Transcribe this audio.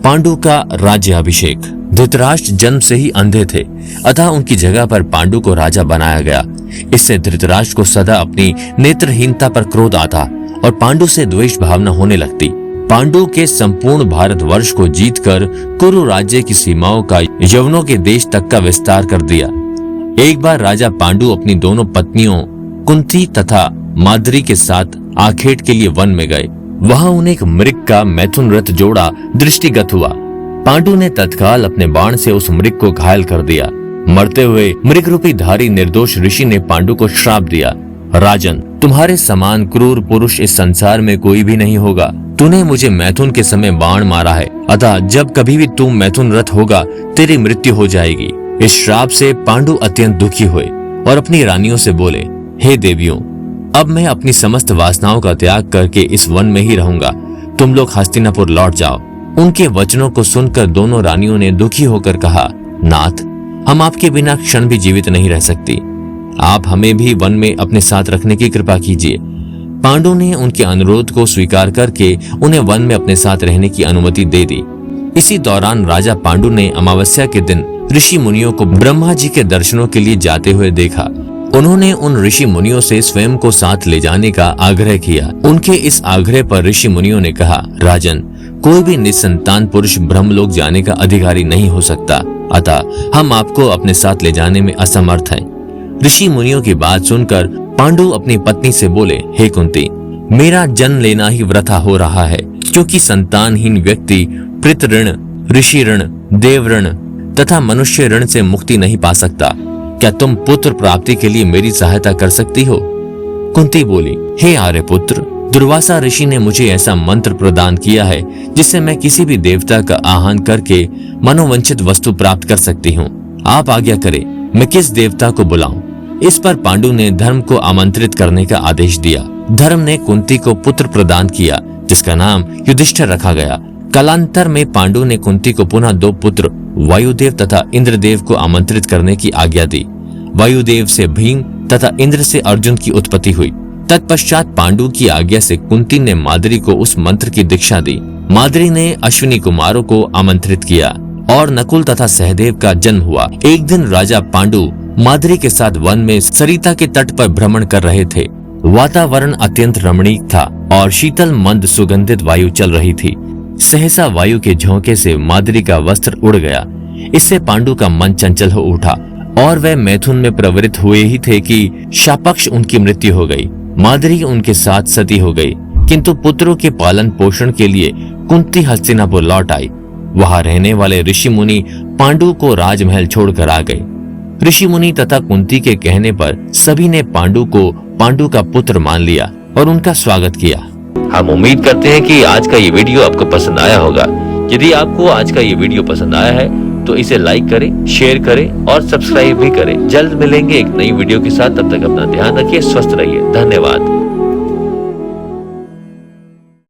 पांडु का राज्य अभिषेक। धृतराष्ट्र जन्म से ही अंधे थे, अतः उनकी जगह पर पांडु को राजा बनाया गया। इससे धृतराष्ट्र को सदा अपनी नेत्रहीनता पर क्रोध आता और पांडु से द्वेष भावना होने लगती। पांडु के संपूर्ण भारतवर्ष को जीतकर कुरु राज्य की सीमाओं का यवनों के देश तक का विस्तार कर दिया। एक बार राजा पांडु अपनी दोनों पत्नियों कुंती तथा माद्री के साथ आखेट के लिए वन में गए। वहां उन्हें एक मृग का मैथुन रथ जोड़ा दृष्टिगत हुआ। पांडु ने तत्काल अपने बाण से उस मृग को घायल कर दिया। मरते हुए मृग रूपी धारी निर्दोष ऋषि ने पांडु को श्राप दिया, राजन, तुम्हारे समान क्रूर पुरुष इस संसार में कोई भी नहीं होगा। तूने मुझे मैथुन के समय बाण मारा है, अतः जब कभी भी तू मैथुन रथ होगा तेरी मृत्यु हो जाएगी। इस श्राप से पांडु अत्यंत दुखी हुए और अपनी रानियों से बोले, हे देवियों, अब मैं अपनी समस्त वासनाओं का त्याग करके इस वन में ही रहूंगा। तुम लोग हस्तिनापुर लौट जाओ। उनके वचनों को सुनकर दोनों रानियों ने दुखी होकर कहा, नाथ, हम आपके बिना क्षण भी जीवित नहीं रह सकती। आप हमें भी वन में अपने साथ रखने की कृपा कीजिए। पांडु ने उनके अनुरोध को स्वीकार करके उन्हें वन में अपने साथ रहने की अनुमति दे दी। इसी दौरान राजा पांडु ने अमावस्या के दिन ऋषि मुनियों को ब्रह्मा जी के दर्शनों के लिए जाते हुए देखा। उन्होंने उन ऋषि मुनियों से स्वयं को साथ ले जाने का आग्रह किया। उनके इस आग्रह पर ऋषि मुनियों ने कहा, राजन, कोई भी निसंतान पुरुष ब्रह्मलोक जाने का अधिकारी नहीं हो सकता, अतः हम आपको अपने साथ ले जाने में असमर्थ हैं। ऋषि मुनियों की बात सुनकर पांडु अपनी पत्नी से बोले, हे कुंती, मेरा जन्म लेना ही वृथा हो रहा है, क्योंकि संतानहीन व्यक्ति पितृ ऋण, ऋषि ऋण, देव ऋण तथा मनुष्य ऋण से मुक्ति नहीं पा सकता। क्या तुम पुत्र प्राप्ति के लिए मेरी सहायता कर सकती हो? कुंती बोली, हे आर्यपुत्र, दुर्वासा ऋषि ने मुझे ऐसा मंत्र प्रदान किया है जिससे मैं किसी भी देवता का आह्वान करके मनोवंचित वस्तु प्राप्त कर सकती हूँ। आप आज्ञा करें, मैं किस देवता को बुलाऊं? इस पर पांडु ने धर्म को आमंत्रित करने का आदेश दिया। धर्म ने कुंती को पुत्र प्रदान किया, जिसका नाम युधिष्ठिर रखा गया। कालांतर में पांडु ने कुंती को पुनः 2 पुत्र वायुदेव तथा इंद्रदेव को आमंत्रित करने की आज्ञा दी। वायुदेव से भीम तथा इंद्र से अर्जुन की उत्पत्ति हुई। तत्पश्चात पांडु की आज्ञा से कुंती ने माद्री को उस मंत्र की दीक्षा दी। माद्री ने अश्विनी कुमारों को आमंत्रित किया और नकुल तथा सहदेव का जन्म हुआ। एक दिन राजा पांडु माद्री के साथ वन में सरिता के तट पर भ्रमण कर रहे थे। वातावरण अत्यंत रमणीक था और शीतल मंद सुगंधित वायु चल रही थी। सहसा वायु के झोंके से माद्री का वस्त्र उड़ गया। इससे पांडु का मन चंचल हो उठा और वह मैथुन में प्रवृत्त हुए ही थे कि शापक्ष उनकी मृत्यु हो गई। माद्री उनके साथ सती हो गई, किंतु पुत्रों के पालन पोषण के लिए कुंती हस्तिनापुर लौट आई। वहां रहने वाले ऋषि मुनि पांडु को राजमहल छोड़कर आ गए। ऋषि मुनि तथा कुंती के कहने पर सभी ने पांडु को पांडु का पुत्र मान लिया और उनका स्वागत किया। हम उम्मीद करते हैं कि आज का ये वीडियो आपको पसंद आया होगा। यदि आपको आज का ये वीडियो पसंद आया है तो इसे लाइक करें, शेयर करें और सब्सक्राइब भी करें। जल्द मिलेंगे एक नई वीडियो के साथ। तब तक अपना ध्यान रखिए, स्वस्थ रहिए। धन्यवाद।